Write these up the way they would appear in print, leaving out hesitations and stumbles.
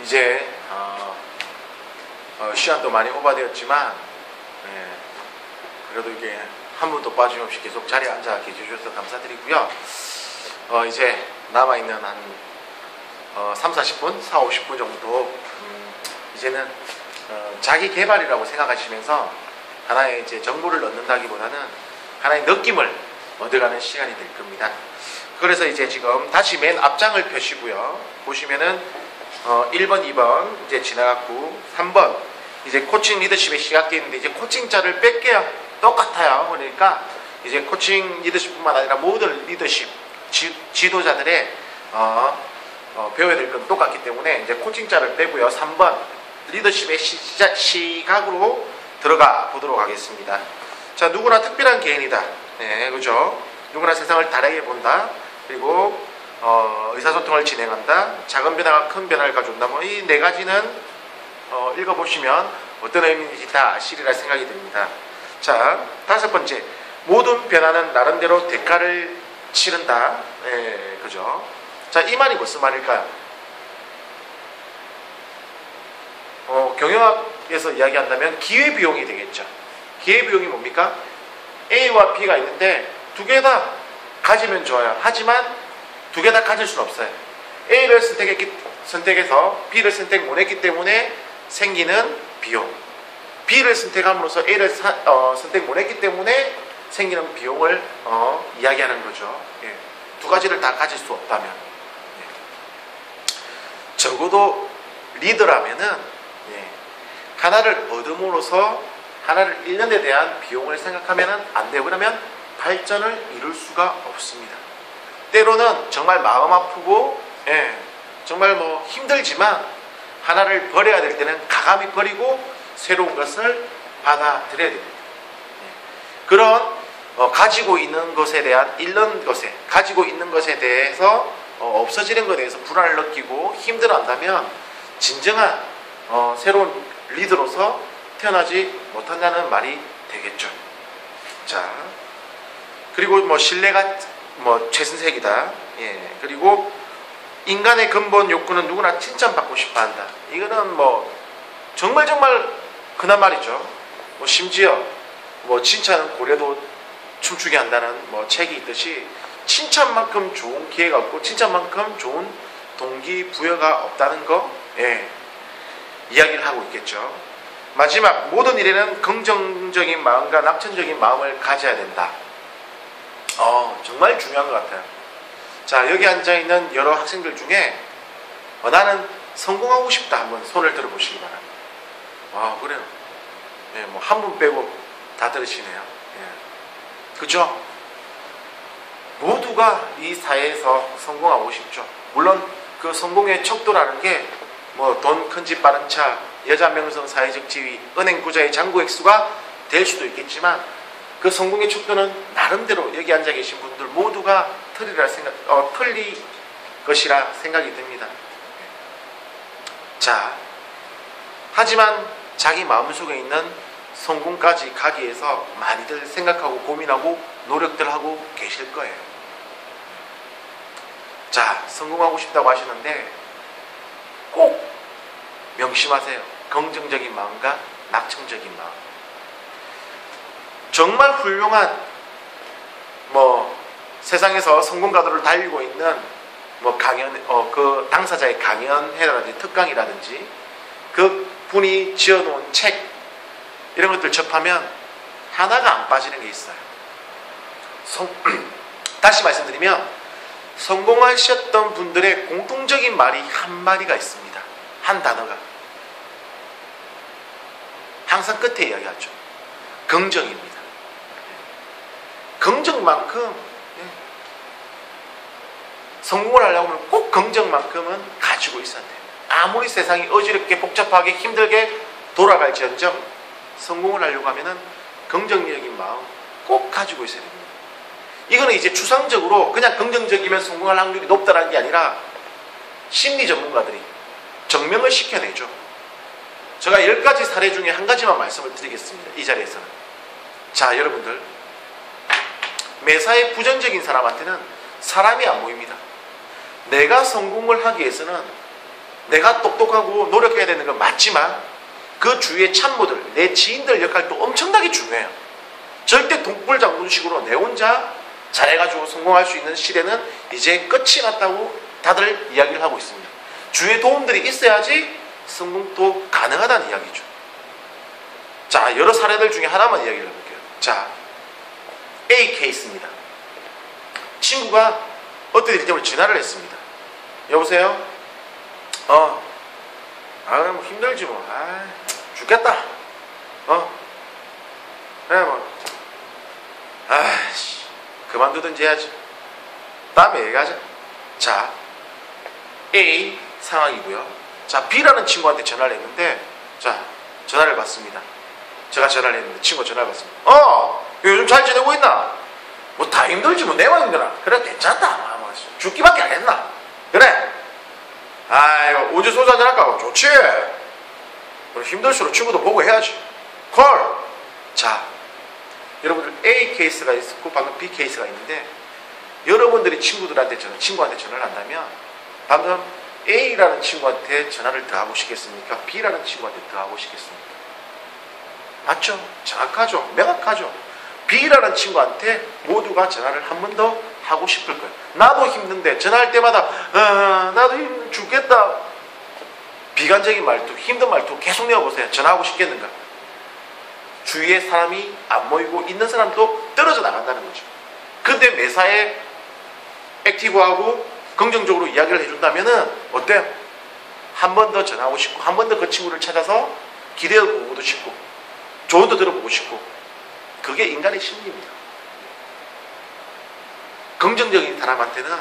이제 시간도 많이 오버되었지만 그래도 이게 한 분도 빠짐없이 계속 자리에 앉아 계셔주셔서 감사드리고요. 이제 남아있는 한 30-40분, 40-50분 정도 이제는 자기 개발이라고 생각하시면서 하나의 이제 정보를 넣는다기보다는 하나의 느낌을 얻어가는 시간이 될 겁니다. 그래서 이제 지금 다시 맨 앞장을 펴시고요. 보시면은 1번, 2번 이제 지나갔고 3번 이제 코칭 리더십에 시작되어 있는데 이제 코칭자를 뺄게요. 똑같아요. 그러니까 이제 코칭 리더십뿐만 아니라 모든 리더십 지도자들의 배워야 될 건 똑같기 때문에 이제 코칭자를 빼고요. 3번 리더십의 시각으로 들어가 보도록 하겠습니다. 자, 누구나 특별한 개인이다. 네, 그죠? 누구나 세상을 다르게 본다. 그리고 의사소통을 진행한다. 작은 변화가 큰 변화를 가져온다. 뭐 이 네 가지는 읽어보시면 어떤 의미인지 다 아시리라 생각이 듭니다. 자, 5번째, 모든 변화는 나름대로 대가를 치른다. 네, 그죠? 자, 이 말이 무슨 말일까요? 경영학에서 이야기한다면 기회비용이 되겠죠. 기회비용이 뭡니까? A와 B가 있는데 두 개 다 가지면 좋아요. 하지만 두 개 다 가질 수는 없어요. A를 선택해서 B를 선택 못했기 때문에 생기는 비용, B를 선택함으로써 A를 선택 못했기 때문에 생기는 비용을 이야기하는 거죠. 예. 두 가지를 다 가질 수 없다면, 예. 적어도 리더라면은 하나를 얻음으로써 하나를 잃는 데 대한 비용을 생각하면 안 되고, 그러면 발전을 이룰 수가 없습니다. 때로는 정말 마음 아프고 정말 뭐 힘들지만 하나를 버려야 될 때는 과감히 버리고 새로운 것을 받아들여야 됩니다. 그런 가지고 있는 것에 대한 잃는 것에, 가지고 있는 것에 대해서 없어지는 것에 대해서 불안을 느끼고 힘들어한다면 진정한 새로운 리더로서 태어나지 못한다는 말이 되겠죠. 자, 그리고 뭐 신뢰가 최선색이다. 예, 그리고 인간의 근본 욕구는 누구나 칭찬받고 싶어한다. 이거는 뭐 정말 흔한 말이죠. 뭐 심지어 뭐 칭찬은 고래도 춤추게 한다는 뭐 책이 있듯이 칭찬만큼 좋은 기회가 없고 칭찬만큼 좋은 동기부여가 없다는 거, 이야기를 하고 있겠죠. 마지막, 모든 일에는 긍정적인 마음과 낙천적인 마음을 가져야 된다. 정말 중요한 것 같아요. 자, 여기 앉아있는 여러 학생들 중에 나는 성공하고 싶다, 한번 손을 들어보시기 바랍니다. 그래요. 뭐 한 분 빼고 다 들으시네요. 그죠? 모두가 이 사회에서 성공하고 싶죠. 물론 그 성공의 척도라는 게 뭐 돈 큰 집 빠른 차, 여자 명성, 사회적 지위, 은행 부자의 잔고 액수가 될 수도 있겠지만 그 성공의 척도는 나름대로 여기 앉아 계신 분들 모두가 틀릴 것이라 생각이 듭니다. 자, 하지만 자기 마음속에 있는 성공까지 가기 위해서 많이들 생각하고 고민하고 노력들 하고 계실 거예요. 자, 성공하고 싶다고 하시는데 꼭 명심하세요. 긍정적인 마음과 낙천적인 마음. 정말 훌륭한 세상에서 성공가도를 달리고 있는 그 당사자의 강연회라든지 특강이라든지 그 분이 지어놓은 책 이런 것들 접하면 하나가 안 빠지는 게 있어요. 다시 말씀드리면 성공하셨던 분들의 공통적인 말이 한 마디가 있습니다. 한 단어가 항상 끝에 이야기하죠. 긍정입니다. 긍정만큼 성공을 하려고 하면 꼭 긍정만큼은 가지고 있어야 돼요. 아무리 세상이 어지럽게 복잡하게 힘들게 돌아갈지언정 성공을 하려고 하면은 긍정적인 마음 꼭 가지고 있어야 됩니다. 이거는 이제 추상적으로 그냥 긍정적이면 성공할 확률이 높다는 게 아니라 심리 전문가들이 증명을 시켜내죠. 제가 10가지 사례 중에 한 가지만 말씀을 드리겠습니다. 이 자리에서는. 자, 여러분들, 매사에 부정적인 사람한테는 사람이 안 보입니다. 내가 성공을 하기 위해서는 내가 똑똑하고 노력해야 되는 건 맞지만 그 주위의 참모들, 내 지인들 역할도 엄청나게 중요해요. 절대 동불장군식으로 내 혼자 잘해가지고 성공할 수 있는 시대는 이제 끝이 났다고 다들 이야기를 하고 있습니다. 주위의 도움들이 있어야지 성공도 가능하다는 이야기죠. 자, 여러 사례들 중에 하나만 이야기를 해볼게요. 자, A 케이스입니다. 친구가 어떤 일 때문에 전화를 했습니다. 여보세요? 뭐 힘들지 뭐. 죽겠다. 그래 뭐. 그만두든지 해야지. 다음에 얘기하자. 자, A 상황이고요. 자, B라는 친구한테 전화를 했는데, 자, 전화를 받습니다. 제가 전화를 했는데 친구가 전화를 받습니다. 요즘 잘 지내고 있나? 뭐 다 힘들지 뭐 내만 힘드나? 그래 괜찮다. 죽기밖에 안 했나? 그래. 언제 소주 한잔 할까? 좋지. 그래, 힘들수록 친구도 보고 해야지. 콜. 자, 여러분들 A 케이스가 있었고 방금 B 케이스가 있는데, 여러분들이 친구한테 전화를 한다면 방금 A라는 친구한테 전화를 더 하고 싶겠습니까? B라는 친구한테 더 하고 싶겠습니까? 맞죠? 정확하죠? 명확하죠? B라는 친구한테 모두가 전화를 한 번 더 하고 싶을 거예요. 나도 힘든데 전화할 때마다 나도 죽겠다. 비관적인 말투, 힘든 말투 계속 내어보세요. 전화하고 싶겠는가? 주위에 사람이 안 모이고 있는 사람도 떨어져 나간다는 거죠. 근데 매사에 액티브하고 긍정적으로 이야기를 해준다면은 어때요? 한 번 더 전화하고 싶고 한 번 더 그 친구를 찾아서 기대어보고도 싶고 조언도 들어보고 싶고, 그게 인간의 심리입니다. 긍정적인 사람한테는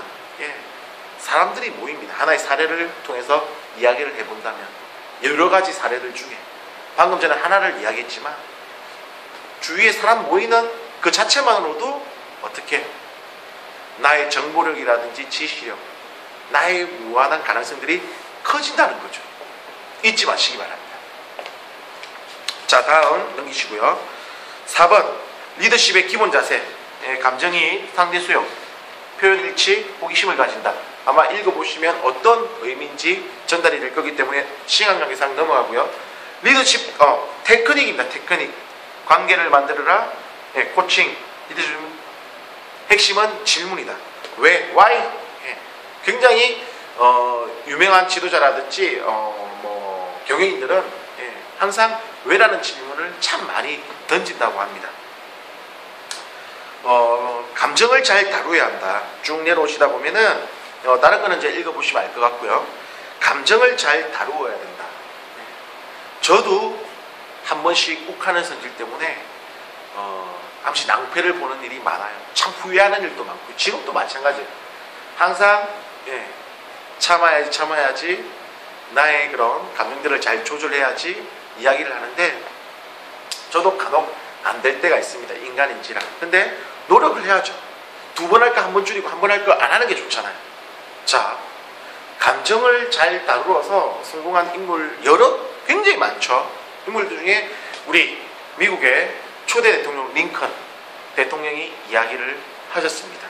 사람들이 모입니다. 하나의 사례를 통해서 이야기를 해본다면 여러 가지 사례들 중에 방금 전에 하나를 이야기했지만 주위에 사람 모이는 그 자체만으로도 어떻게 나의 정보력이라든지 지식력, 나의 무한한 가능성들이 커진다는 거죠. 잊지 마시기 바랍니다. 자, 다음 넘기시고요. 4번 리더십의 기본 자세. 감정이 상대 수용, 표현 일치, 호기심을 가진다. 아마 읽어보시면 어떤 의미인지 전달이 될 거기 때문에 시간 관계상 넘어가고요. 리더십 테크닉입니다. 테크닉. 관계를 만들어라. 코칭. 리더십 핵심은 질문이다. 왜? Why? 굉장히 유명한 지도자라든지 경영인들은 항상 왜라는 질문을 참 많이 던진다고 합니다. 감정을 잘 다루어야 한다. 쭉 내려오시다 보면은 다른 거는 이제 읽어보시면 알 것 같고요. 감정을 잘 다루어야 된다. 저도 한 번씩 욱하는 성질 때문에 잠시 낭패를 보는 일이 많아요. 참 후회하는 일도 많고 지금도 마찬가지예요. 항상 참아야지 나의 그런 감정들을 잘 조절해야지 이야기를 하는데, 저도 간혹 안 될 때가 있습니다. 인간인지라. 근데 노력을 해야죠. 2번 할까 한 번 줄이고 한 번 할 거 안 하는 게 좋잖아요. 자, 감정을 잘 다루어서 성공한 인물 굉장히 많죠. 인물들 중에 우리 미국의 초대 대통령 링컨 대통령이 이야기를 하셨습니다.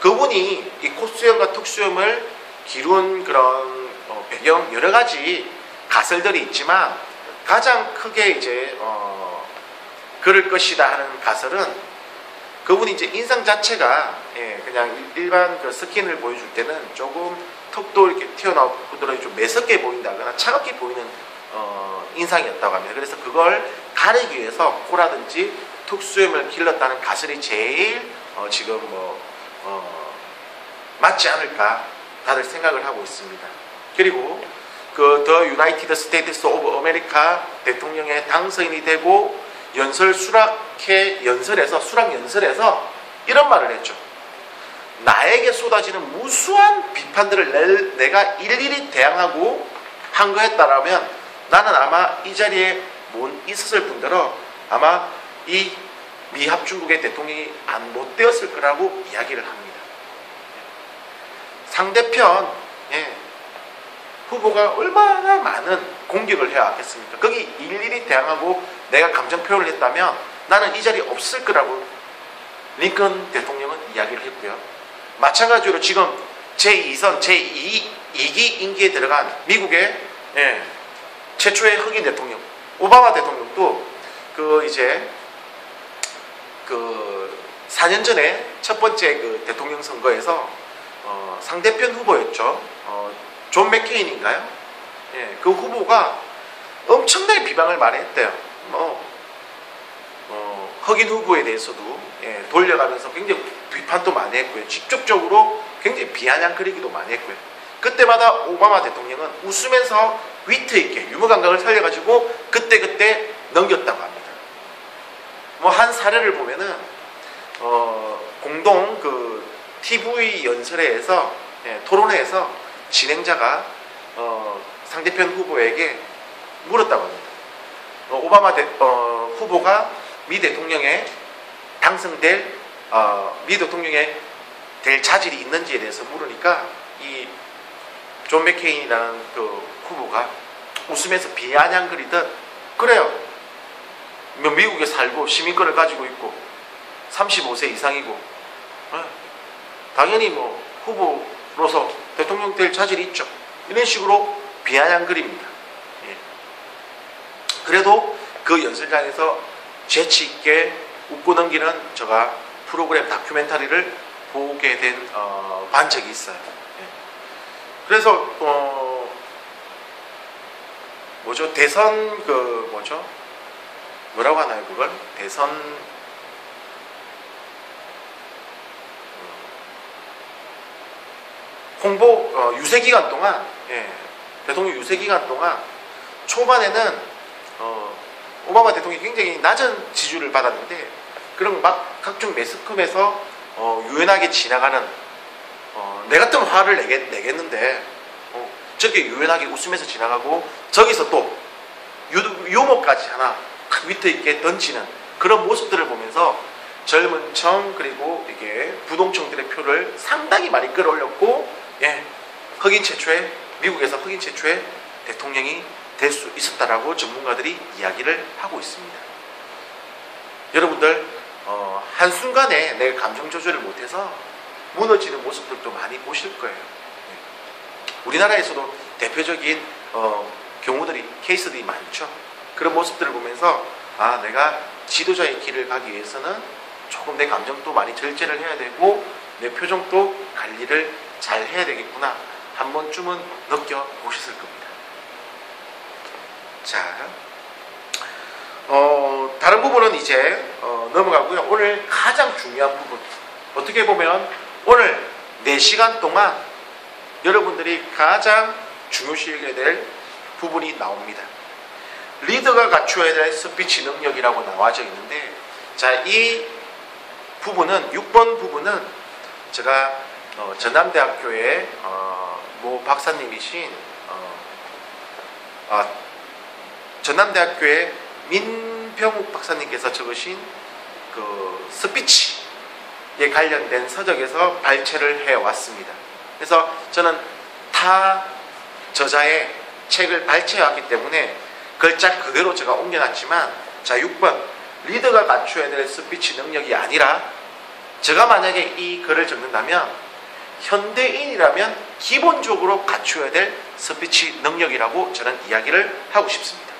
그분이 이 콧수염과 턱수염을 기른 그런 배경 여러 가지 가설들이 있지만, 가장 크게 이제 그럴 것이다 하는 가설은, 그분이 이제 인상 자체가 그냥 일반 그 스킨을 보여줄 때는 조금 턱도 이렇게 튀어나오고 좀 매섭게 보인다거나 차갑게 보이는 인상이었다고 합니다. 그래서 그걸 가리기 위해서 코라든지 턱수염을 길렀다는 가설이 제일 지금 맞지 않을까 다들 생각을 하고 있습니다. 그리고 그 더 유나이티드 스테이트스 오브 아메리카 대통령의 당선인이 되고 수락 연설에서 이런 말을 했죠. 나에게 쏟아지는 무수한 비판들을 내가 일일이 대항하고 한 거였다라면 나는 아마 이 자리에 못 있었을 뿐더러 아마 이 미합중국의 대통령이 못 되었을 거라고 이야기를 합니다. 상대편 후보가 얼마나 많은 공격을 해야 하겠습니까? 거기 일일이 대항하고 내가 감정 표현을 했다면 나는 이 자리에 없을 거라고 링컨 대통령은 이야기를 했고요. 마찬가지로 지금 제2선, 제2기 임기에 들어간 미국의 최초의 흑인 대통령, 오바마 대통령도 이제 4년 전에 첫 번째 대통령 선거에서 상대편 후보였죠. 존 맥케인인가요? 그 후보가 엄청나게 비방을 많이 했대요. 흑인 후보에 대해서도 돌려가면서 굉장히 비판도 많이 했고요. 직접적으로 굉장히 비아냥거리기도 많이 했고요. 그때마다 오바마 대통령은 웃으면서 위트 있게 유머 감각을 살려가지고 그때 넘겼다고 합니다. 한 사례를 보면은 공동 TV 연설회에서 토론회에서 진행자가 상대편 후보에게 물었다고 합니다. 오바마 후보가 미 대통령에 당선될 미 대통령에 될 자질이 있는지에 대해서 물으니까 이 존 맥케인이라는 후보가 웃으면서 비아냥거리듯 그래요. 미국에 살고 시민권을 가지고 있고 35세 이상이고 당연히 후보로서 대통령 될 자질이 있죠. 이런 식으로 비아냥거립니다. 그래도 그 연설장에서 재치 있게 웃고 넘기는 제가 프로그램 다큐멘터리를 보게 된 반 적이 있어요. 그래서 대선 뭐라고 하나요 그걸? 대선 홍보 유세 기간 동안 대통령 유세 기간 동안 초반에는 오바마 대통령이 굉장히 낮은 지지율을 받았는데 그런 막 각종 매스컴에서 유연하게 지나가는 내 같으면 화를 내겠는데 저렇게 유연하게 웃으면서 지나가고 저기서 또 유머까지 하나 위트 있게 던지는 그런 모습들을 보면서 젊은 층 그리고 이게 부동층들의 표를 상당히 많이 끌어올렸고 미국에서 흑인 최초의 대통령이 될 수 있었다라고 전문가들이 이야기를 하고 있습니다. 여러분들 한순간에 내가 감정 조절을 못해서 무너지는 모습들도 많이 보실 거예요. 우리나라에서도 대표적인 케이스들이 많죠. 그런 모습들을 보면서 내가 지도자의 길을 가기 위해서는 조금 내 감정도 많이 절제를 해야 되고 내 표정도 관리를 잘 해야 되겠구나 한 번쯤은 느껴보셨을 겁니다. 자, 다른 부분은 이제 넘어가고요. 오늘 가장 중요한 부분, 어떻게 보면 오늘 4시간 동안 여러분들이 가장 중요시 여겨야 될 부분이 나옵니다. 리더가 갖추어야 될 스피치 능력이라고 나와져 있는데, 자, 이 부분은 6번 부분은 제가 전남대학교의 모 박사님이신 전남대학교의 민병욱 박사님께서 적으신 스피치에 관련된 서적에서 발췌를 해왔습니다. 그래서 저는 타 저자의 책을 발췌해왔기 때문에 글자 그대로 제가 옮겨놨지만, 자, 6번 리더가 갖춰야 될 스피치 능력이 아니라, 제가 만약에 이 글을 적는다면 현대인이라면 기본적으로 갖춰야 될 스피치 능력이라고 저는 이야기를 하고 싶습니다.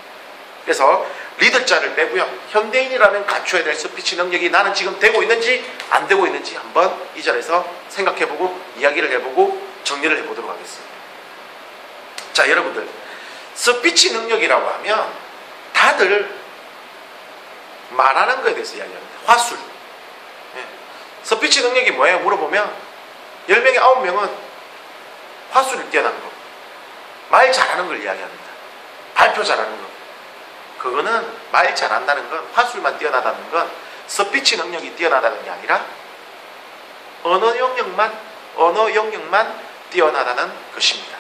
그래서 리더자를 빼고요, 현대인이라면 갖춰야 될 스피치 능력이 나는 지금 되고 있는지 안 되고 있는지 한번 이 자리에서 생각해보고 이야기를 해보고 정리를 해보도록 하겠습니다. 자, 여러분들, 스피치 능력이라고 하면 다들 말하는 거에 대해서 이야기합니다. 화술. 스피치 능력이 뭐예요? 물어보면 10명에 9명은 화술을 뛰어난 거, 말 잘하는 걸 이야기합니다. 발표 잘하는 거. 그거는 말 잘한다는 건, 화술만 뛰어나다는 건 스피치 능력이 뛰어나다는 게 아니라 언어 영역만 뛰어나다는 것입니다.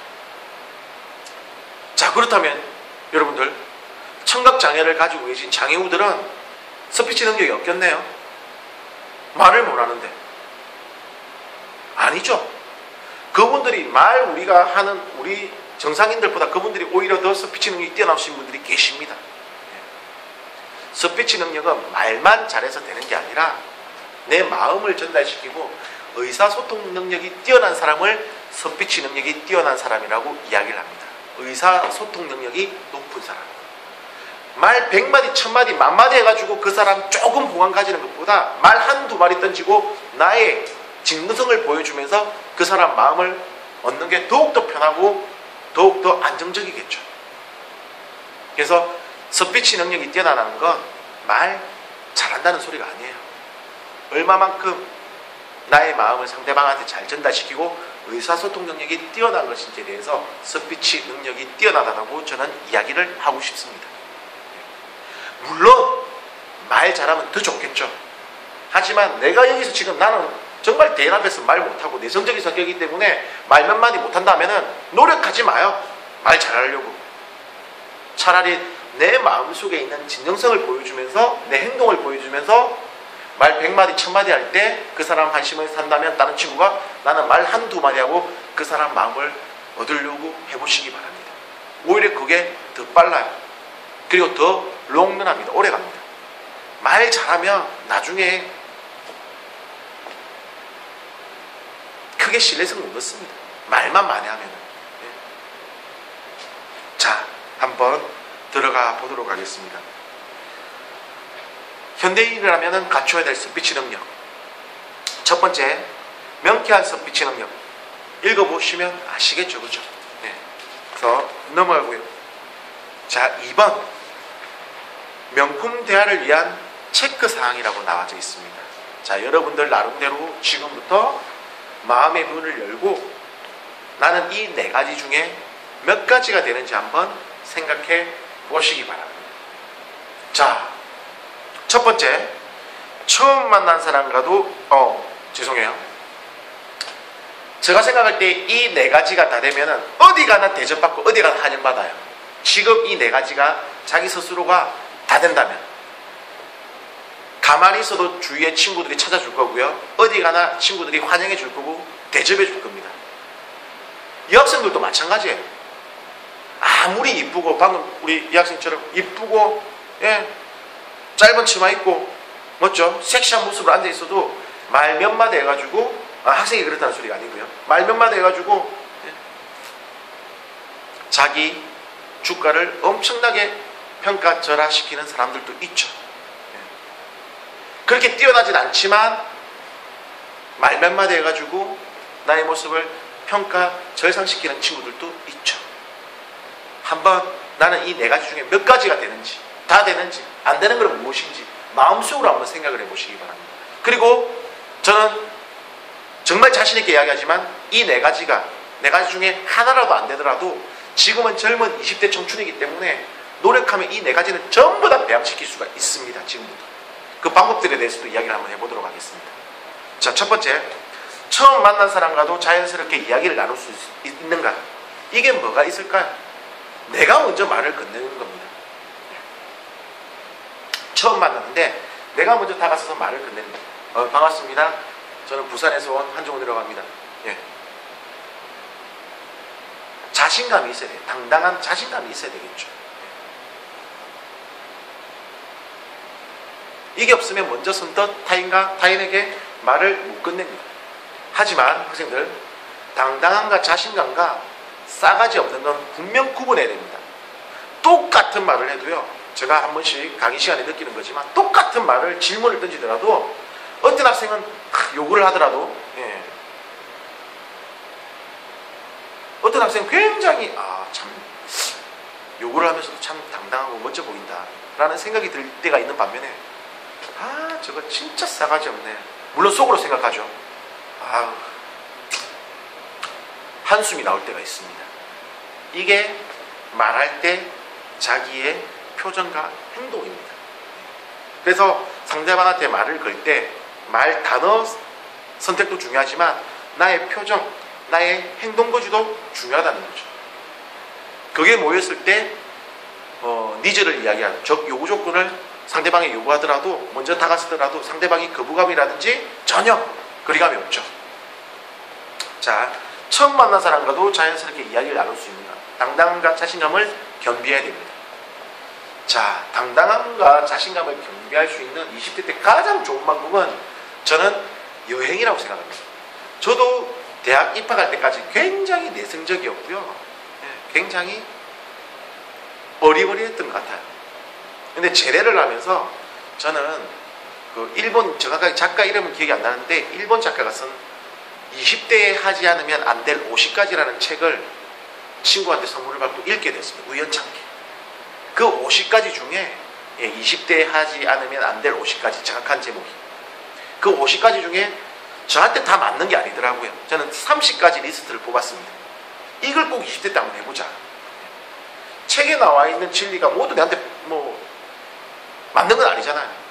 자, 그렇다면 여러분들, 청각장애를 가지고 계신 장애우들은 스피치 능력이 없겠네요. 말을 못하는데. 아니죠. 그분들이 우리가 하는 우리 정상인들보다 그분들이 오히려 더 스피치 능력이 뛰어나신 분들이 계십니다. 스피치 능력은 말만 잘해서 되는 게 아니라 내 마음을 전달시키고 의사소통 능력이 뛰어난 사람을 스피치 능력이 뛰어난 사람이라고 이야기를 합니다. 의사소통 능력이 높은 사람. 말 100마디, 1000마디, 만마디 해가지고 그 사람 조금 호감 가지는 것보다 말 한두 마디 던지고 나의 진정성을 보여주면서 그 사람 마음을 얻는 게 더욱더 편하고 더욱더 안정적이겠죠. 그래서 스피치 능력이 뛰어나는 건 말 잘한다는 소리가 아니에요. 얼마만큼 나의 마음을 상대방한테 잘 전달시키고 의사소통 능력이 뛰어난 것인지에 대해서 스피치 능력이 뛰어나다고 저는 이야기를 하고 싶습니다. 물론 말 잘하면 더 좋겠죠. 하지만 내가 여기서 지금 나는 정말 대인 앞에서 말 못하고 내성적인 성격이기 때문에 말 몇 마디 못한다면 노력하지 마요. 말 잘하려고. 차라리 내 마음속에 있는 진정성을 보여주면서 내 행동을 보여주면서 말 100마디 1000마디 할 때 그 사람 관심을 산다면 다른 친구가 나는 말 한두 마디 하고 그 사람 마음을 얻으려고 해보시기 바랍니다. 오히려 그게 더 빨라요. 그리고 더 롱런합니다. 오래갑니다. 말 잘하면 나중에 크게 신뢰성을 못 얻습니다. 말만 많이 하면. 자, 한번 들어가 보도록 하겠습니다. 현대인이라면 갖춰야 될 스피치 능력. 첫 번째, 명쾌한 스피치 능력. 읽어보시면 아시겠죠, 그죠? 네. 그래서 넘어가고요. 자, 2번. 명품 대화를 위한 체크사항이라고 나와져 있습니다. 자, 여러분들 나름대로 지금부터 마음의 문을 열고 나는 이 4가지 중에 몇 가지가 되는지 한번 생각해 보시기 바랍니다. 자, 첫 번째, 처음 만난 사람과도 죄송해요. 제가 생각할 때 이 4가지가 다 되면은 어디 가나 대접받고 어디 가나 환영받아요. 지금 이 4가지가 자기 스스로가 다 된다면 가만히 있어도 주위에 친구들이 찾아줄 거고요. 어디 가나 친구들이 환영해 줄 거고 대접해 줄 겁니다. 여학생들도 마찬가지예요. 아무리 이쁘고 방금 우리 이 학생처럼 이쁘고 짧은 치마 입고 멋져 섹시한 모습으로 앉아 있어도 말 몇 마디 해가지고 학생이 그렇다는 소리가 아니고요. 말 몇 마디 해가지고 자기 주가를 엄청나게 평가절하시키는 사람들도 있죠. 그렇게 뛰어나진 않지만 말 몇 마디 해가지고 나의 모습을 평가 절상시키는 친구들도 있죠. 한번 나는 이 4가지 중에 몇 가지가 되는지, 다 되는지, 안 되는 건 무엇인지 마음속으로 한번 생각을 해보시기 바랍니다. 그리고 저는 정말 자신있게 이야기하지만 이 4가지 중에 하나라도 안 되더라도 지금은 젊은 20대 청춘이기 때문에 노력하면 이 4가지는 전부 다 배양시킬 수가 있습니다. 지금부터. 그 방법들에 대해서도 이야기를 한번 해보도록 하겠습니다. 자, 첫 번째, 처음 만난 사람과도 자연스럽게 이야기를 나눌 수 있는가? 이게 뭐가 있을까요? 내가 먼저 말을 건네는 겁니다. 처음 만났는데 내가 먼저 다가서서 말을 건넵니다. 반갑습니다. 저는 부산에서 온 한종훈이라고 합니다. 예. 자신감이 있어야 돼요. 당당한 자신감이 있어야 되겠죠. 이게 없으면 먼저 선뜻 타인에게 말을 못 건넵니다. 하지만 학생들, 당당함과 자신감과 싸가지 없는 건 분명 구분해야 됩니다. 똑같은 말을 해도요, 제가 한 번씩 강의 시간에 느끼는 거지만 똑같은 말을 질문을 던지더라도 어떤 학생은 요구를 하더라도 어떤 학생은 굉장히 참 요구를 하면서도 참 당당하고 멋져 보인다 라는 생각이 들 때가 있는 반면에 저거 진짜 싸가지 없네, 물론 속으로 생각하죠. 한숨이 나올 때가 있습니다. 이게 말할 때 자기의 표정과 행동입니다. 그래서 상대방한테 말을 걸 때 말 단어 선택도 중요하지만 나의 표정, 나의 행동 거지도 중요하다는 거죠. 그게 모였을 때 니즈를 이야기하는, 즉 요구 조건을 상대방이 요구하더라도 먼저 다가서더라도 상대방이 거부감이라든지 전혀 거리감이 없죠. 자, 처음 만난 사람과도 자연스럽게 이야기를 나눌 수 있는가? 당당함과 자신감을 겸비해야 됩니다. 자, 당당함과 자신감을 겸비할 수 있는 20대 때 가장 좋은 방법은 저는 여행이라고 생각합니다. 저도 대학 입학할 때까지 굉장히 내성적이었고요. 굉장히 어리버리했던 것 같아요. 근데 제대를 하면서 저는 그 일본, 정확하게 작가 이름은 기억이 안 나는데 일본 작가가 쓴 20대에 하지 않으면 안 될 50가지라는 책을 친구한테 선물을 받고 읽게 됐습니다. 우연찮게. 그 50가지 중에 20대에 하지 않으면 안 될 50가지, 정확한 제목이. 그 50가지 중에 저한테 다 맞는 게 아니더라고요. 저는 30가지 리스트를 뽑았습니다. 이걸 꼭 20대 때 한번 해보자. 책에 나와 있는 진리가 모두 내한테 뭐 맞는 건 아니잖아요.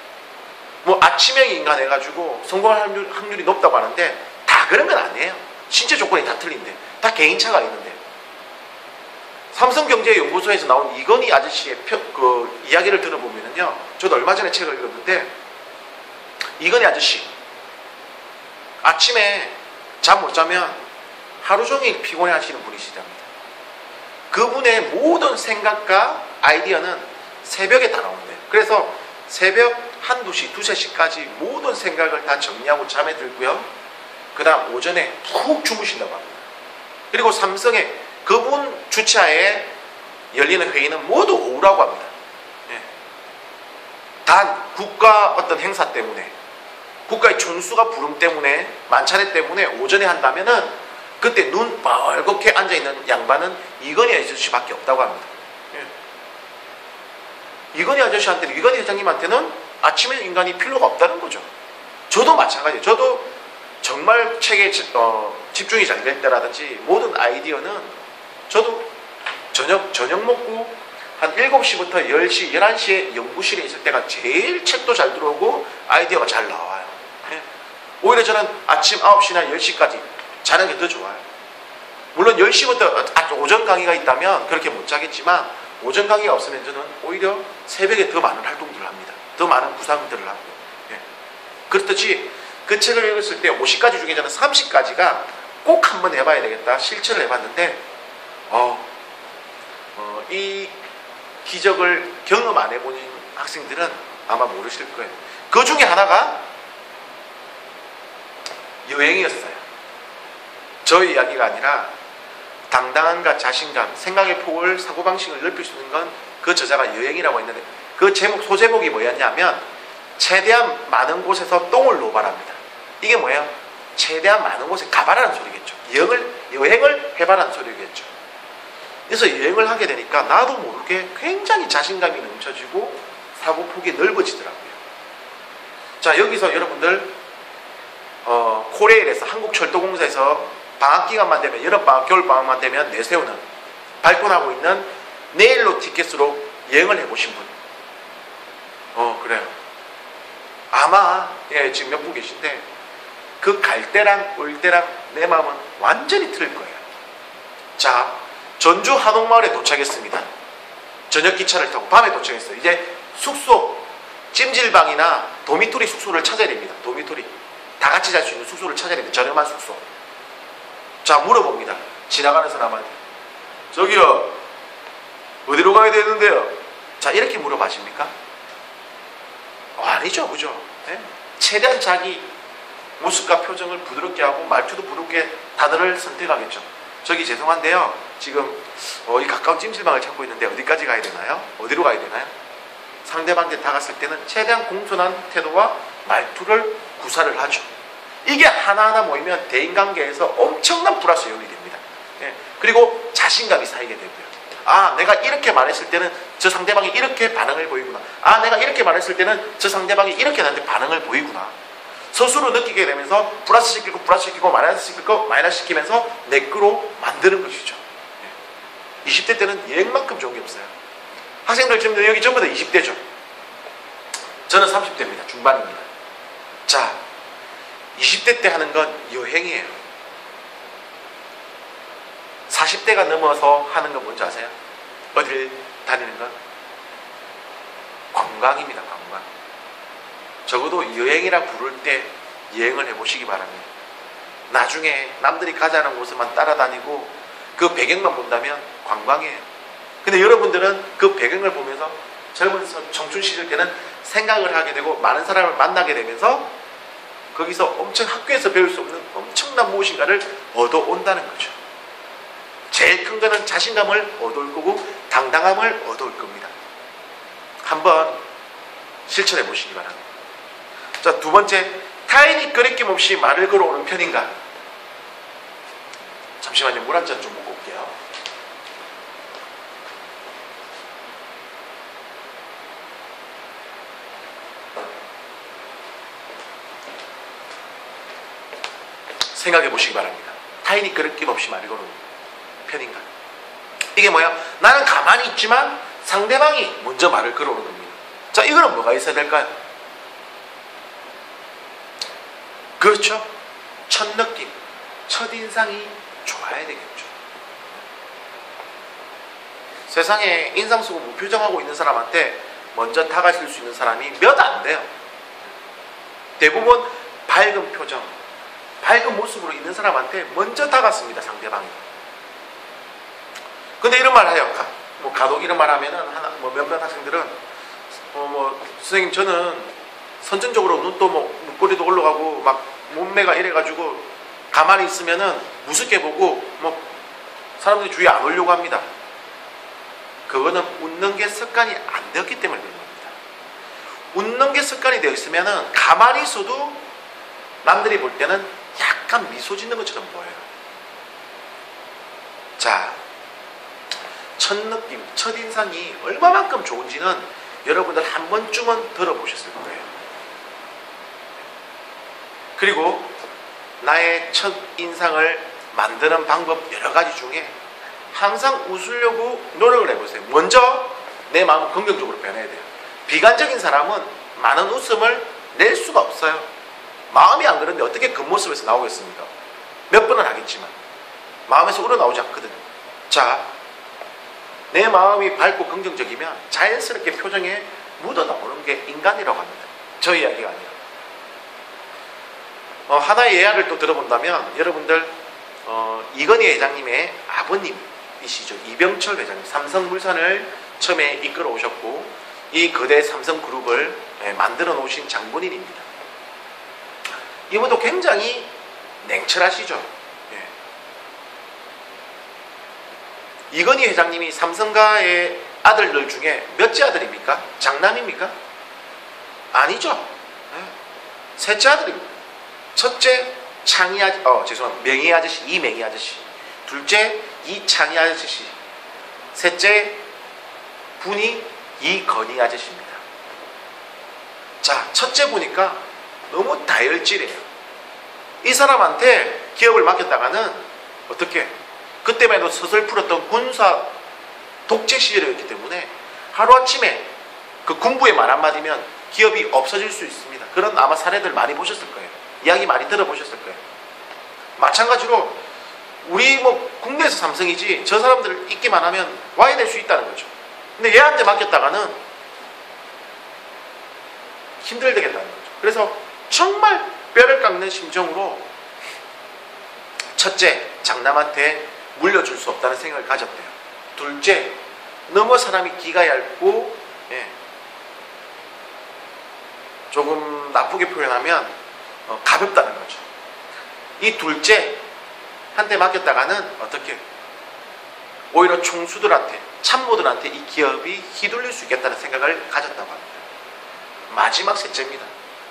뭐 아침형 인간 해가지고 성공할 확률이 높다고 하는데 다 그런 건 아니에요. 신체 조건이 다 틀린데, 다 개인차가 있는데. 삼성경제연구소에서 나온 이건희 아저씨의 그 이야기를 들어보면요, 저도 얼마 전에 책을 읽었는데, 이건희 아저씨 아침에 잠 못 자면 하루 종일 피곤해 하시는 분이시답니다. 그분의 모든 생각과 아이디어는 새벽에 다 나온대요. 그래서 새벽 1, 2시, 2, 3시까지 모든 생각을 다 정리하고 잠에 들고요. 그 다음 오전에 푹 주무신다고 합니다. 그리고 삼성의 그분 주차에 열리는 회의는 모두 오후라고 합니다. 단 국가 어떤 행사 때문에, 국가의 총수가 부름 때문에, 만찬회 때문에 오전에 한다면은 그때 눈 빨갛게 앉아있는 양반은 이건희 아저씨밖에 없다고 합니다. 이건희 아저씨한테는, 이건희 회장님한테는 아침에 인간이 필요가 없다는 거죠. 저도 마찬가지예요. 저도 정말 책에 집중이 잘 될 때라든지 모든 아이디어는 저도 저녁 먹고 한 7시부터 10시, 11시에 연구실에 있을 때가 제일 책도 잘 들어오고 아이디어가 잘 나와요. 오히려 저는 아침 9시나 10시까지 자는 게 더 좋아요. 물론 10시부터 오전 강의가 있다면 그렇게 못 자겠지만 오전 강의가 없으면 저는 오히려 새벽에 더 많은 활동들을 합니다. 더 많은 구상들을 하고요. 그렇듯이 그 책을 읽었을 때 50가지 중에 저는 30가지가 꼭 한번 해봐야 되겠다 실천을 해봤는데 이 기적을 경험 안 해본 학생들은 아마 모르실 거예요. 그 중에 하나가 여행이었어요. 저의 이야기가 아니라 당당함과 자신감, 생각의 폭을, 사고방식을 넓힐 수 있는 건 그 저자가 여행이라고 했는데 그 소제목이 뭐였냐면 최대한 많은 곳에서 똥을 노발합니다. 이게 뭐예요? 최대한 많은 곳에 가봐라는 소리겠죠. 여행을 해봐라는 소리겠죠. 그래서 여행을 하게 되니까 나도 모르게 굉장히 자신감이 넘쳐지고 사고폭이 넓어지더라고요. 자, 여기서 여러분들 코레일에서, 한국철도공사에서 방학기간만 되면, 여름방학, 겨울방학만 되면 내세우는, 발권하고 있는 내일로 티켓으로 여행을 해보신 분. 그래요. 아마 지금 몇 분 계신데 그 갈 때랑 올 때랑 내 마음은 완전히 틀릴 거예요. 자, 전주 한옥마을에 도착했습니다. 저녁 기차를 타고 밤에 도착했어요. 이제 숙소, 찜질방이나 도미토리 숙소를 찾아야 됩니다. 도미토리. 다 같이 잘 수 있는 숙소를 찾아야 됩니다. 저렴한 숙소. 자, 물어봅니다. 지나가는 사람한테. 저기요, 어디로 가야 되는데요? 자, 이렇게 물어봐십니까? 아니죠, 그죠? 네? 최대한 자기 모습과 표정을 부드럽게 하고 말투도 부드럽게 단어를 선택하겠죠. 저기 죄송한데요, 지금 이 가까운 찜질방을 찾고 있는데 어디까지 가야 되나요? 어디로 가야 되나요? 상대방한테 다갔을 때는 최대한 공손한 태도와 말투를 구사를 하죠. 이게 하나하나 모이면 대인관계에서 엄청난 플러스 요인이 됩니다. 그리고 자신감이 쌓이게 되고요. 아, 내가 이렇게 말했을 때는 저 상대방이 이렇게 반응을 보이구나. 아, 내가 이렇게 말했을 때는 저 상대방이 이렇게 나한테 반응을 보이구나. 스스로 느끼게 되면서 플러스 시키고 마이너스 시키면서 내거로 만드는 것이죠. 20대 때는 여행만큼 좋은 게 없어요. 학생들 지금 여기 전부 다 20대죠. 저는 30대입니다. 중반입니다. 자, 20대 때 하는 건 여행이에요. 40대가 넘어서 하는 건 뭔지 아세요? 어딜 다니는 건? 관광입니다. 관광. 적어도 여행이라 부를 때 여행을 해보시기 바랍니다. 나중에 남들이 가자는 곳에만 따라다니고 그 배경만 본다면 관광이에요. 근데 여러분들은 그 배경을 보면서 젊은 청춘 시절 때는 생각을 하게 되고 많은 사람을 만나게 되면서 거기서 엄청 학교에서 배울 수 없는 엄청난 무엇인가를 얻어온다는 거죠. 제일 큰 거는 자신감을 얻어올 거고 당당함을 얻어올 겁니다. 한번 실천해 보시기 바랍니다. 자, 두 번째, 타인이 거리낌 없이 말을 걸어오는 편인가? 잠시만요. 물 한 잔 좀 먹고 올게요. 생각해 보시기 바랍니다. 타인이 거리낌 없이 말을 걸어오는 편인가? 이게 뭐야? 나는 가만히 있지만 상대방이 먼저 말을 걸어오는 겁니다. 자, 이거는 뭐가 있어야 될까요? 그렇죠. 첫 느낌, 첫인상이 좋아야 되겠죠. 세상에 인상 쓰고 무표정하고 있는 사람한테 먼저 다가설 수 있는 사람이 몇 안 돼요. 대부분 밝은 표정, 밝은 모습으로 있는 사람한테 먼저 다가섭니다, 상대방이. 근데 이런 말 해요. 간혹 이런 말 하면은, 몇몇 학생들은, 선생님, 저는 선천적으로 눈도 눈꼬리도 올라가고, 막, 몸매가 이래가지고, 가만히 있으면은 무섭게 보고, 사람들이 주위에 안 오려고 합니다. 그거는 웃는 게 습관이 안 되었기 때문에 그런 겁니다. 웃는 게 습관이 되어 있으면은, 가만히 있어도 남들이 볼 때는 약간 미소 짓는 것처럼 보여요. 자, 첫 느낌, 첫인상이 얼마만큼 좋은지는 여러분들 한 번쯤은 들어보셨을 거예요. 그리고 나의 첫인상을 만드는 방법 여러 가지 중에 항상 웃으려고 노력을 해보세요. 먼저 내 마음을 긍정적으로 변해야 돼요. 비관적인 사람은 많은 웃음을 낼 수가 없어요. 마음이 안 그런데 어떻게 겉모습에서 나오겠습니까? 몇 번은 하겠지만 마음에서 우러나오지 않거든요. 자, 내 마음이 밝고 긍정적이면 자연스럽게 표정에 묻어나오는 게 인간이라고 합니다. 저 이야기가 아니라. 하나의 예화를 또 들어본다면 여러분들 이건희 회장님의 아버님이시죠. 이병철 회장님, 삼성물산을 처음에 이끌어 오셨고 이 거대 삼성그룹을 만들어 놓으신 장본인입니다. 이분도 굉장히 냉철하시죠. 이건희 회장님이 삼성가의 아들들 중에 몇째 아들입니까? 장남입니까? 아니죠. 셋째 아들입니다. 첫째 명희 아저씨, 이명희 아저씨. 둘째 이창희 아저씨. 셋째 분이 이건희 아저씨입니다. 자, 첫째 보니까 너무 다혈질이에요. 이 사람한테 기업을 맡겼다가는 어떻게? 그때만 해도 서슬풀었던 군사 독재 시절이었기 때문에 하루아침에 그 군부의 말 한마디면 기업이 없어질 수 있습니다. 그런 아마 사례들 많이 보셨을 거예요. 이야기 많이 들어보셨을 거예요. 마찬가지로 우리 국내에서 삼성이지 저 사람들을 잊기만 하면 와야 될 수 있다는 거죠. 근데 얘한테 맡겼다가는 힘들겠다는 거죠. 그래서 정말 뼈를 깎는 심정으로 첫째, 장남한테 물려줄 수 없다는 생각을 가졌대요. 둘째, 너무 사람이 기가 얇고 조금 나쁘게 표현하면 가볍다는 거죠. 이 둘째 한테 맡겼다가는 어떻게? 오히려 총수들한테, 참모들한테 이 기업이 휘둘릴 수 있겠다는 생각을 가졌다고 합니다. 마지막 셋째입니다.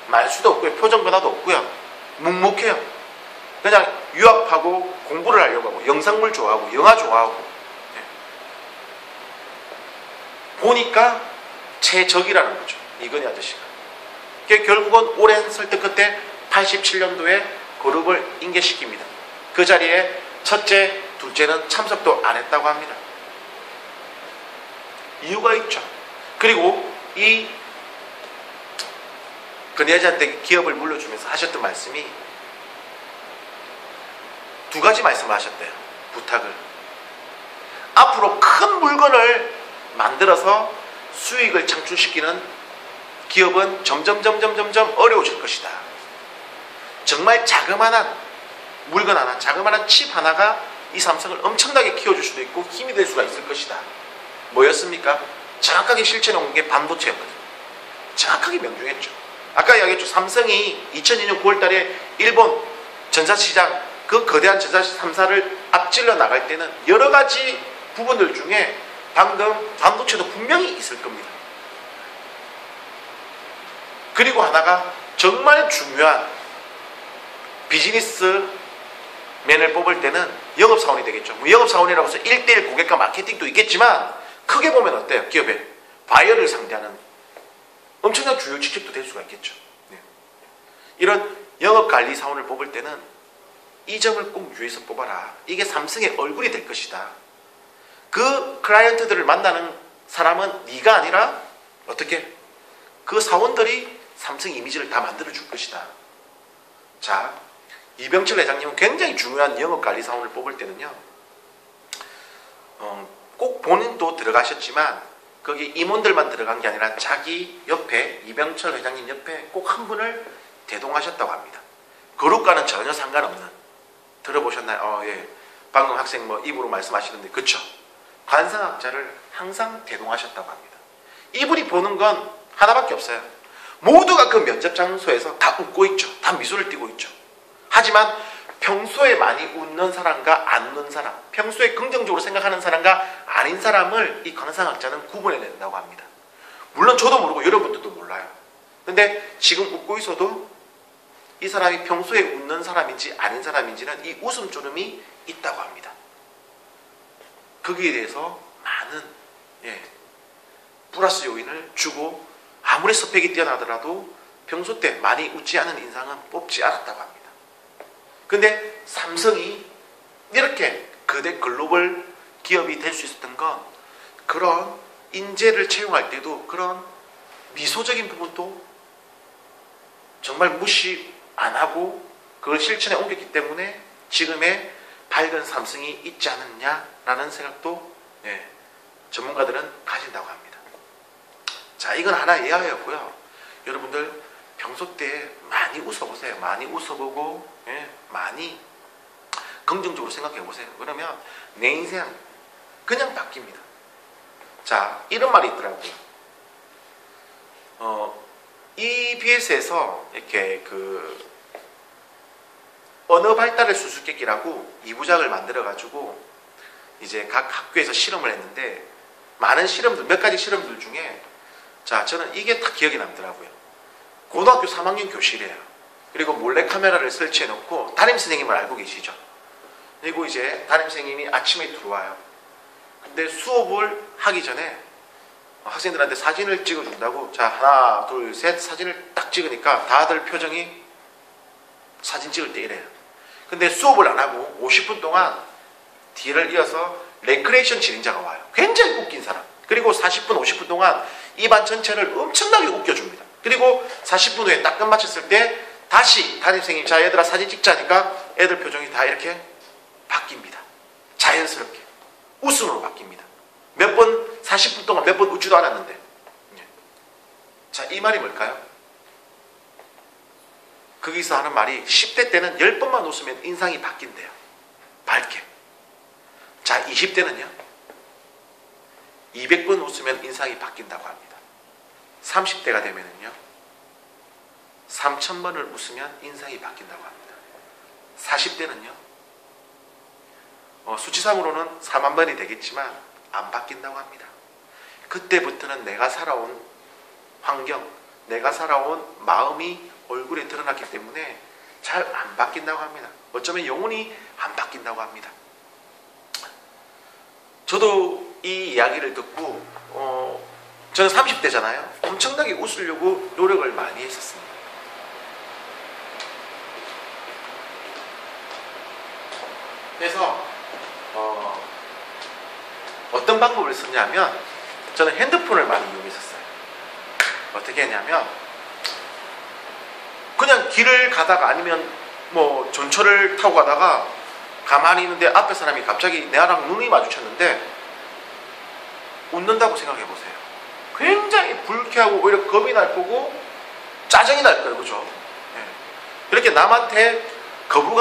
말수도 없고요, 표정 변화도 없고요, 묵묵해요. 그냥 유학하고 공부를 하려고 하고 영상물 좋아하고 영화 좋아하고 보니까 최적이라는 거죠. 이건희 아저씨가. 결국은 오랜 설득 끝에 87년도에 그룹을 인계시킵니다. 그 자리에 첫째, 둘째는 참석도 안 했다고 합니다. 이유가 있죠. 그리고 이 건희 아저씨한테 기업을 물려주면서 하셨던 말씀이 두 가지 말씀을 하셨대요. 부탁을. 앞으로 큰 물건을 만들어서 수익을 창출시키는 기업은 점점 어려워질 것이다. 정말 자그마한 물건 하나, 자그마한 칩 하나가 이 삼성을 엄청나게 키워줄 수도 있고 힘이 될 수가 있을 것이다. 뭐였습니까? 정확하게 실천해 온 게 반도체였거든요. 정확하게 명중했죠. 아까 이야기했죠. 삼성이 2002년 9월 달에 일본 전자시장, 그 거대한 전자시 3사를 앞질러 나갈 때는 여러 가지 부분들 중에 방금 반도체도 분명히 있을 겁니다. 그리고 하나가 정말 중요한 비즈니스 맨을 뽑을 때는 영업사원이 되겠죠. 뭐 영업사원이라고 해서 1대1 고객과 마케팅도 있겠지만 크게 보면 어때요? 기업에 바이어를 상대하는 엄청난 주요 직책도 될 수가 있겠죠. 네. 이런 영업관리사원을 뽑을 때는 이 점을 꼭 유의해서 뽑아라. 이게 삼성의 얼굴이 될 것이다. 그 클라이언트들을 만나는 사람은 네가 아니라 어떻게? 그 사원들이 삼성 이미지를 다 만들어줄 것이다. 자, 이병철 회장님은 굉장히 중요한 영업관리사원을 뽑을 때는요, 꼭 본인도 들어가셨지만 거기 임원들만 들어간 게 아니라 자기 옆에, 이병철 회장님 옆에 꼭 한 분을 대동하셨다고 합니다. 그룹과는 전혀 상관없는. 들어보셨나요? 예. 방금 학생 뭐 입으로 말씀하시는데 그쵸? 관상학자를 항상 대동하셨다고 합니다. 이분이 보는 건 하나밖에 없어요. 모두가 그 면접 장소에서 다 웃고 있죠. 다 미소를 띠고 있죠. 하지만 평소에 많이 웃는 사람과 안 웃는 사람, 평소에 긍정적으로 생각하는 사람과 아닌 사람을 이 관상학자는 구분해낸다고 합니다. 물론 저도 모르고 여러분들도 몰라요. 근데 지금 웃고 있어도 이 사람이 평소에 웃는 사람인지 아닌 사람인지는 이 웃음주름이 있다고 합니다. 거기에 대해서 많은 플러스 요인을 주고 아무리 스펙이 뛰어나더라도 평소 때 많이 웃지 않은 인상은 뽑지 않았다고 합니다. 근데 삼성이 이렇게 거대 글로벌 기업이 될 수 있었던 건 그런 인재를 채용할 때도 그런 미소적인 부분도 정말 무시 안 하고 그걸 실천에 옮겼기 때문에 지금의 밝은 삼성이 있지 않느냐라는 생각도 전문가들은 가진다고 합니다. 자, 이건 하나의 예화였고요. 여러분들 평소 때 많이 웃어보세요. 많이 웃어보고 많이 긍정적으로 생각해보세요. 그러면 내 인생 그냥 바뀝니다. 자, 이런 말이 있더라고요. EBS에서 이렇게 그 언어 발달의 수수께끼라고 2부작을 만들어가지고 이제 각 학교에서 실험을 했는데 많은 실험들, 몇 가지 실험들 중에 자, 저는 이게 딱 기억이 남더라고요. 고등학교 3학년 교실이에요. 그리고 몰래카메라를 설치해놓고 담임선생님을 알고 계시죠. 그리고 이제 담임선생님이 아침에 들어와요. 근데 수업을 하기 전에 학생들한테 사진을 찍어준다고 자, 하나, 둘, 셋 사진을 딱 찍으니까 다들 표정이 사진 찍을 때 이래요. 근데 수업을 안 하고 50분 동안 뒤를 이어서 레크레이션 진행자가 와요. 굉장히 웃긴 사람. 그리고 40분, 50분 동안 이 반 전체를 엄청나게 웃겨줍니다. 그리고 40분 후에 딱 끝마쳤을 때 다시 담임선생님 자 얘들아 사진 찍자니까 애들 표정이 다 이렇게 바뀝니다. 자연스럽게 웃음으로 바뀝니다. 몇 번 40분 동안 몇 번 웃지도 않았는데 자, 이 말이 뭘까요? 거기서 하는 말이 10대 때는 10번만 웃으면 인상이 바뀐대요. 밝게. 자, 20대는요 200번 웃으면 인상이 바뀐다고 합니다. 30대가 되면은요 3000번을 웃으면 인상이 바뀐다고 합니다. 40대는요 수치상으로는 4만 번이 되겠지만 안 바뀐다고 합니다. 그때부터는 내가 살아온 환경, 내가 살아온 마음이 얼굴에 드러났기 때문에 잘 안 바뀐다고 합니다. 어쩌면 영원히 안 바뀐다고 합니다. 저도 이 이야기를 듣고 저는 30대잖아요. 엄청나게 웃으려고 노력을 많이 했었습니다. 그래서 어떤 방법을 썼냐면 저는 핸드폰을 많이 이용했었어요. 어떻게 했냐면 그냥 길을 가다가 아니면 뭐 전철을 타고 가다가 가만히 있는데 앞에 사람이 갑자기 나랑 눈이 마주쳤는데 웃는다고 생각해 보세요. 굉장히 불쾌하고 오히려 겁이 날 거고 짜증이 날 거예요. 그죠? 이렇게 남한테 거부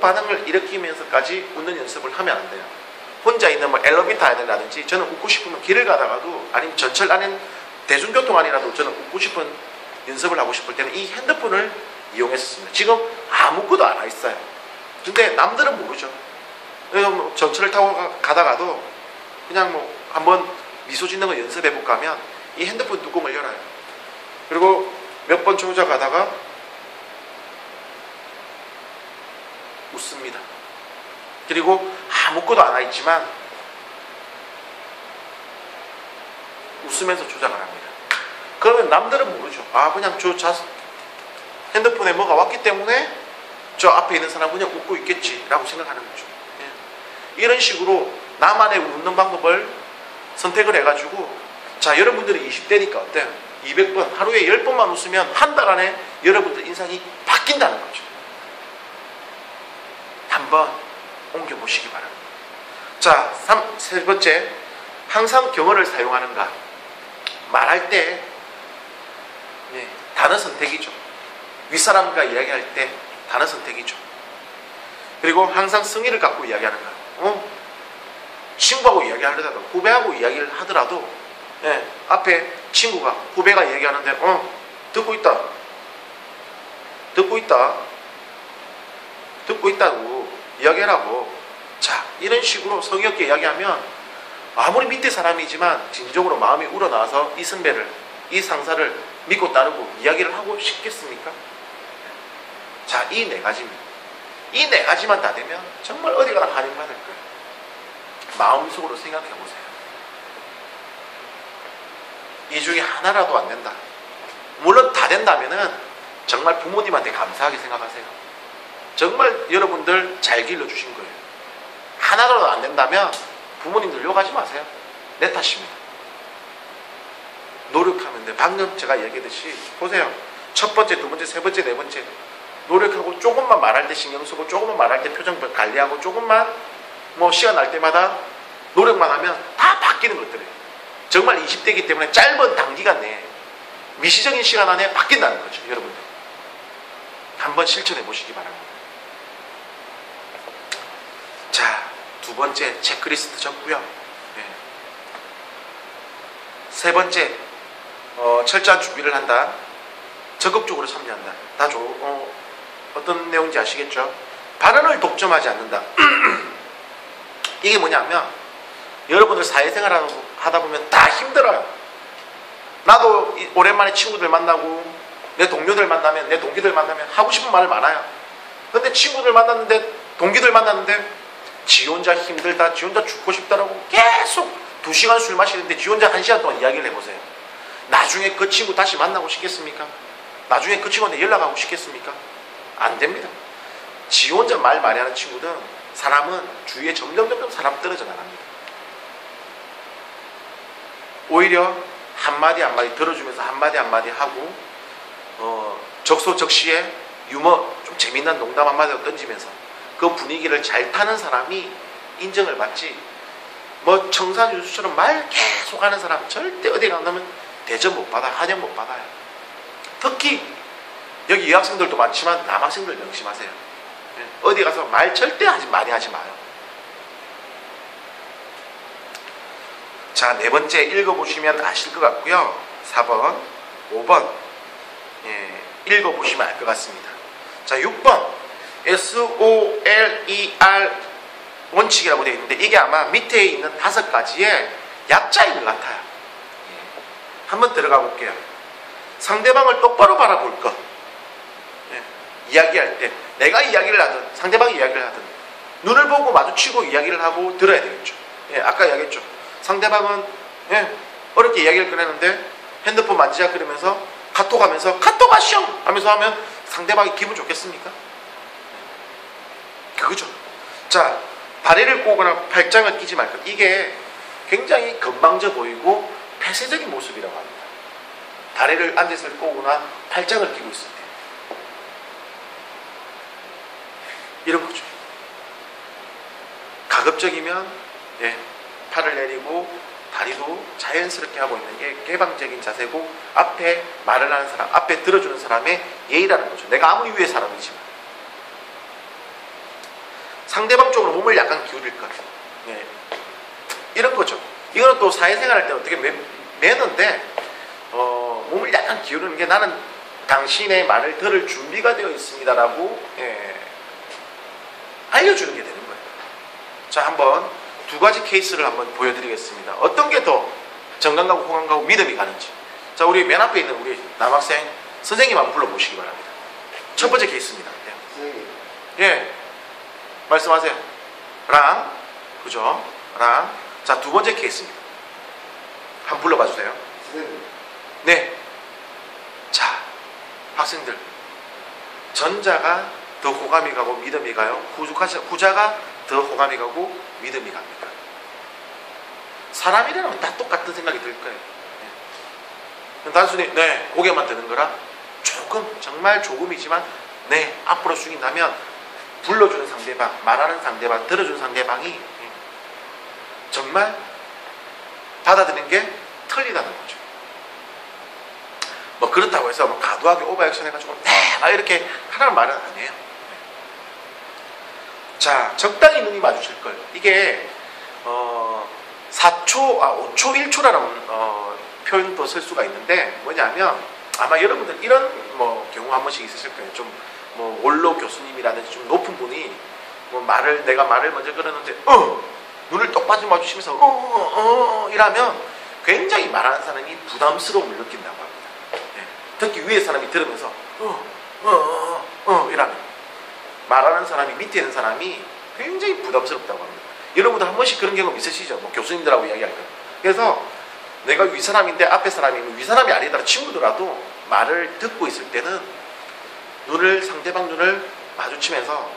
반응을 일으키면서까지 웃는 연습을 하면 안 돼요. 혼자 있는 뭐 엘리베이터 안이라든지 저는 웃고 싶으면 길을 가다가도 아니면 전철 안에 대중교통 안이라도 저는 웃고 싶은 연습을 하고 싶을 때는 이 핸드폰을 이용했었습니다. 지금 아무것도 안 와 있어요. 근데 남들은 모르죠. 그래서 뭐 전철을 타고 가다가도 그냥 뭐 한번 미소 짓는 거 연습해 볼까 하면 이 핸드폰 뚜껑을 열어요. 그리고 몇 번 조작하다가 웃습니다. 그리고 아무것도 안 와 있지만 웃으면서 조작을 합니다. 그러면 남들은 모르죠. 아, 그냥 핸드폰에 뭐가 왔기 때문에 저 앞에 있는 사람은 그냥 웃고 있겠지라고 생각하는 거죠. 예. 이런 식으로 나만의 웃는 방법을 선택을 해가지고, 자, 여러분들이 20대니까 어때요? 200번, 하루에 10번만 웃으면 한 달 안에 여러분들 인상이 바뀐다는 거죠. 한번 옮겨보시기 바랍니다. 자, 세 번째, 항상 경어를 사용하는가? 말할 때 단어 선택이죠. 윗사람과 이야기할 때 단어 선택이죠. 그리고 항상 성의를 갖고 이야기하는가? 친구하고 이야기하려다가 후배하고 이야기를 하더라도 앞에 친구가 후배가 얘기하는데 듣고 있다고 이야기하라고. 자, 이런 식으로 성의 없게 이야기하면 아무리 밑에 사람이지만 진정으로 마음이 우러나와서 이 선배를, 이 상사를 믿고 따르고 이야기를 하고 싶겠습니까? 자, 이 네 가지입니다. 이 네 가지만 다 되면 정말 어디 가나 환영받을 거예요. 마음속으로 생각해 보세요. 이 중에 하나라도 안 된다. 물론 다 된다면은 정말 부모님한테 감사하게 생각하세요. 정말 여러분들 잘 길러주신 거예요. 하나라도 안 된다면 부모님들 욕하지 마세요. 내 탓입니다. 노력하면 돼. 방금 제가 얘기했듯이 보세요. 첫 번째, 두 번째, 세 번째, 네 번째 노력하고 조금만 말할 때 신경 쓰고 조금만 말할 때 표정 관리하고 조금만 뭐 시간 날 때마다 노력만 하면 다 바뀌는 것들이에요. 정말 20대이기 때문에 짧은 단기간 내에 미시적인 시간 안에 바뀐다는 거죠. 여러분들 한번 실천해 보시기 바랍니다. 자, 두 번째 체크리스트 적고요. 세 번째 철저한 준비를 한다. 적극적으로 참여한다. 어떤 내용인지 아시겠죠? 발언을 독점하지 않는다. 이게 뭐냐면 여러분들 사회생활 하다 보면 다 힘들어요. 나도 오랜만에 친구들 만나고 내 동료들 만나면, 내 동기들 만나면 하고 싶은 말 많아요. 근데 친구들 만났는데, 동기들 만났는데 지 혼자 힘들다, 지 혼자 죽고 싶다라고 계속 2시간 술 마시는데 지 혼자 1시간 동안 이야기를 해보세요. 나중에 그 친구 다시 만나고 싶겠습니까? 나중에 그 친구한테 연락하고 싶겠습니까? 안 됩니다. 지 혼자 말 많이 하는 친구는 사람은 주위에 점점 사람 떨어져 나갑니다. 오히려 한마디 한마디 들어주면서 한마디 한마디 하고 적소적시에 유머, 좀 재미난 농담 한마디 던지면서 그 분위기를 잘 타는 사람이 인정을 받지, 뭐 청산유수처럼 말 계속 하는 사람 절대 어디 가면 대접 못 받아, 환영 못 받아요. 특히 여기 여학생들도 많지만 남학생들 명심하세요. 어디 가서 말 절대 많이 하지 마요. 자, 네 번째 읽어보시면 아실 것 같고요. 4번, 5번 읽어보시면 알 것 같습니다. 자, 6번 SOLER 원칙이라고 되어 있는데 이게 아마 밑에 있는 5가지의 약자인 것 같아요. 한번 들어가 볼게요. 상대방을 똑바로 바라볼 것. 이야기할 때 내가 이야기를 하든 상대방이 이야기를 하든 눈을 보고 마주치고 이야기를 하고 들어야 되겠죠. 아까 이야기했죠. 상대방은 어렵게 이야기를 꺼내는데 핸드폰 만지자 그러면서 카톡 하면서 카톡 하시오 하면서 하면 상대방이 기분 좋겠습니까? 그거죠. 자, 다리를 꼬거나 팔짱을 끼지 말 것. 이게 굉장히 건방져 보이고 폐쇄적인 모습이라고 합니다. 다리를 앉아서 꼬거나 팔짱을 끼고 있을 때 이런 거죠. 가급적이면 팔을 내리고 다리도 자연스럽게 하고 있는 게 개방적인 자세고 앞에 말을 하는 사람, 앞에 들어주는 사람의 예의라는 거죠. 내가 아무리 위의 사람이지만 상대방 쪽으로 몸을 약간 기울일 것. 이런 거죠. 이거는 또 사회생활 할 때 어떻게 매너인데 몸을 약간 기울이는 게 나는 당신의 말을 들을 준비가 되어 있습니다라고 알려주는 게 되는 거예요. 자, 한번 두 가지 케이스를 한번 보여드리겠습니다. 어떤 게 더 정감 가고 호감 가고 믿음이 가는지. 자, 우리 맨 앞에 있는 우리 남학생 선생님 한번 불러보시기 바랍니다. 첫 번째 케이스입니다. 선생님. 예, 말씀하세요. 랑, 그죠? 랑. 자, 두 번째 케이스입니다. 한번 불러봐 주세요. 선생님. 네. 자, 학생들, 전자가 더 호감이 가고 믿음이 가요? 후자가 더 호감이 가고 믿음이 갑니까? 사람이라면 다 똑같은 생각이 들 거예요. 네. 단순히 네, 고개만 드는 거라 조금, 정말 조금이지만 네, 앞으로 숙인다면 불러주는 상대방, 말하는 상대방, 들어주는 상대방이 정말 받아들이는 게 틀리다는 거죠. 뭐 그렇다고 해서 뭐 과도하게 오버액션 해가지고 네, 막 이렇게 하라는 말은 아니에요. 자, 적당히 눈이 마주칠 걸. 이게 5초, 1초라는 표현도 쓸 수가 있는데 뭐냐면 아마 여러분들 이런 뭐 경우 한 번씩 있으실 거예요. 좀 뭐 원로 교수님이라든지 좀 높은 분이 뭐 내가 말을 먼저 걸었는데 눈을 똑바로 마주치면서 이라면 굉장히 말하는 사람이 부담스러움을 느낀다고 합니다. 네. 특히 위에 사람이 들으면서 이라면 말하는 사람이 밑에 있는 사람이 굉장히 부담스럽다고 합니다. 여러분들 한 번씩 그런 경험 있으시죠? 뭐 교수님들하고 이야기할 때. 그래서 내가 위 사람인데 앞에 사람이 위 사람이 아니더라도 친구더라도 말을 듣고 있을 때는 상대방 눈을 마주치면서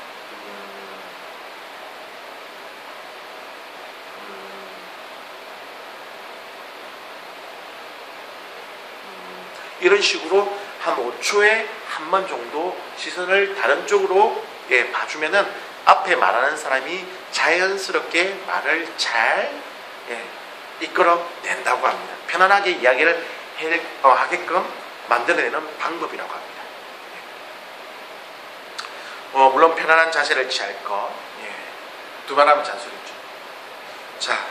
이런 식으로 한 5초에 한 번 정도 시선을 다른 쪽으로 봐주면은 앞에 말하는 사람이 자연스럽게 말을 잘 이끌어낸다고 합니다. 편안하게 이야기를 하게끔 만들어내는 방법이라고 합니다. 물론 편안한 자세를 취할 것. 두말하면 잔소리죠. 자,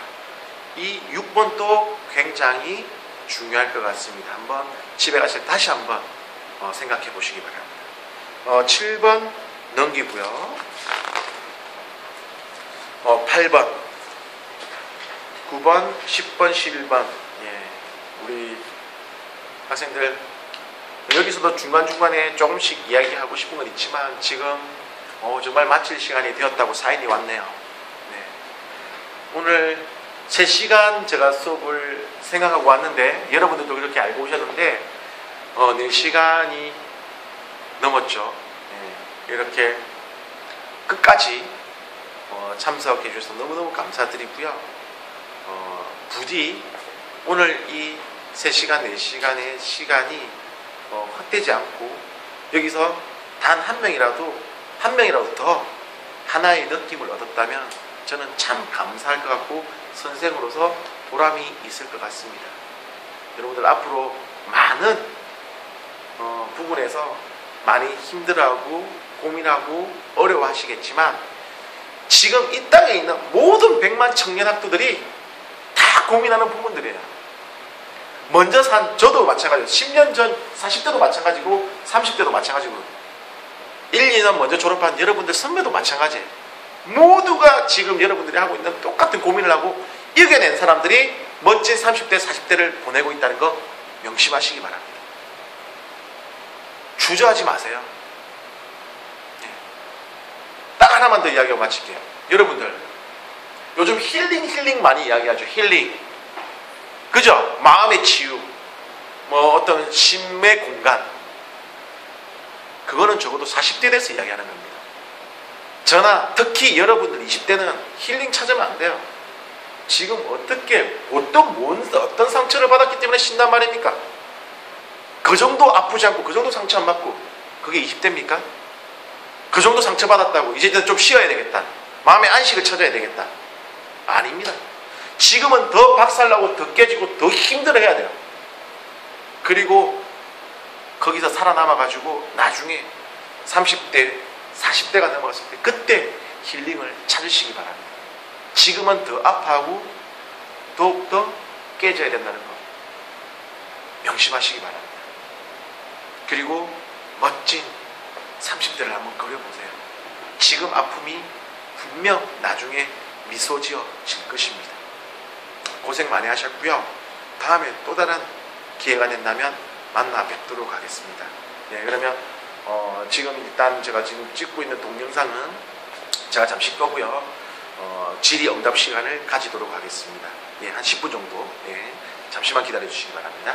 이 6번도 굉장히 중요할 것 같습니다. 한번 집에 가실 때 다시 한번 생각해 보시기 바랍니다. 7번 넘기고요. 8번, 9번, 10번, 11번. 우리 학생들 여기서도 중간중간에 조금씩 이야기하고 싶은 건 있지만 지금 정말 마칠 시간이 되었다고 사인이 왔네요. 네. 오늘 3시간 제가 수업을 생각하고 왔는데 여러분들도 그렇게 알고 오셨는데 4시간이 넘었죠. 네. 이렇게 끝까지 참석해 주셔서 너무너무 감사드리고요. 부디 오늘 이 3시간, 4시간의 시간이 헛되지 않고 여기서 단 한 명이라도 더 하나의 느낌을 얻었다면 저는 참 감사할 것 같고 선생으로서 보람이 있을 것 같습니다. 여러분들 앞으로 많은 부분에서 많이 힘들어하고 고민하고 어려워하시겠지만 지금 이 땅에 있는 모든 100만 청년 학도들이 다 고민하는 부분들이에요. 먼저 저도 마찬가지고 10년 전 40대도 마찬가지고 30대도 마찬가지고 1, 2년 먼저 졸업한 여러분들 선배도 마찬가지예요. 모두가 지금 여러분들이 하고 있는 똑같은 고민을 하고 이겨낸 사람들이 멋진 30대, 40대를 보내고 있다는 거 명심하시기 바랍니다. 주저하지 마세요. 딱 하나만 더 이야기하고 마칠게요. 여러분들 요즘 힐링 많이 이야기하죠. 힐링. 그죠? 마음의 치유, 뭐 어떤 심의 공간, 그거는 적어도 40대 돼서 이야기하는 겁니다. 저나 특히 여러분들 20대는 힐링 찾으면 안 돼요. 지금 어떤 상처를 받았기 때문에 신단 말입니까? 그 정도 아프지 않고 그 정도 상처 안 받고 그게 20대입니까? 그 정도 상처 받았다고 이제는 좀 쉬어야 되겠다, 마음의 안식을 찾아야 되겠다, 아닙니다. 지금은 더 박살나고 더 깨지고 더 힘들어해야 돼요. 그리고 거기서 살아남아가지고 나중에 30대, 40대가 넘어갔을 때 그때 힐링을 찾으시기 바랍니다. 지금은 더 아파하고 더욱더 깨져야 된다는 거 명심하시기 바랍니다. 그리고 멋진 30대를 한번 그려보세요. 지금 아픔이 분명 나중에 미소 지어질 것입니다. 고생 많이 하셨고요. 다음에 또 다른 기회가 된다면 만나 뵙도록 하겠습니다. 네, 그러면 지금 일단 제가 지금 찍고 있는 동영상은 제가 잠시 끄고요. 질의응답 시간을 가지도록 하겠습니다. 예, 한 10분 정도. 예, 잠시만 기다려 주시기 바랍니다.